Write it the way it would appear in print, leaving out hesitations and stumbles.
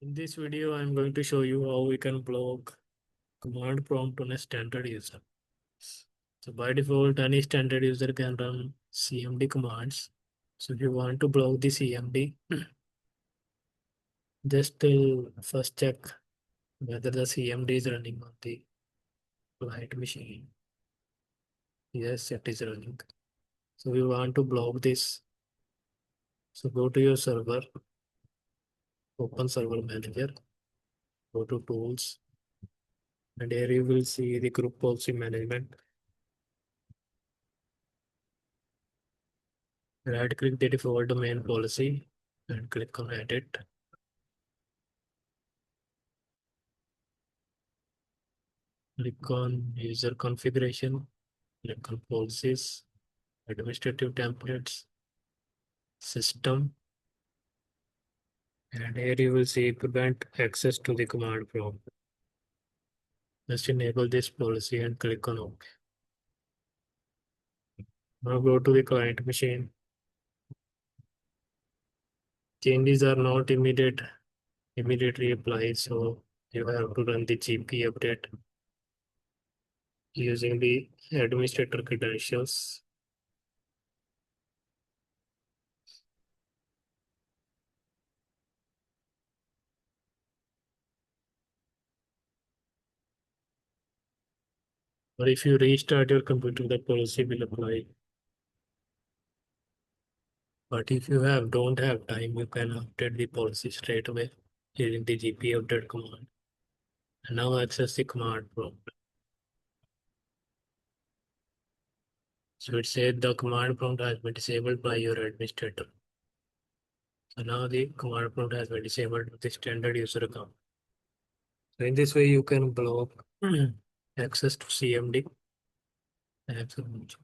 In this video, I'm going to show you how we can block command prompt on a standard user. So by default, any standard user can run CMD commands. So if you want to block the CMD, just first check whether the CMD is running on the client machine. Yes, it is running. So we want to block this. So go to your server, open server manager, go to tools, and here you will see the group policy management. Right click the default domain policy and click on edit. Click on user configuration, click on policies, administrative templates, system, and here you will see prevent access to the command prompt. Just enable this policy and click on OK. Now go to the client machine. Changes are not immediately applied, so you have to run the GP update using the administrator credentials. Or if you restart your computer, the policy will apply. But if you don't have time, you can update the policy straight away using the GP update command. And now access the command prompt. So it said the command prompt has been disabled by your administrator. So now the command prompt has been disabled with the standard user account. So in this way, you can block access to CMD. Thanks so much.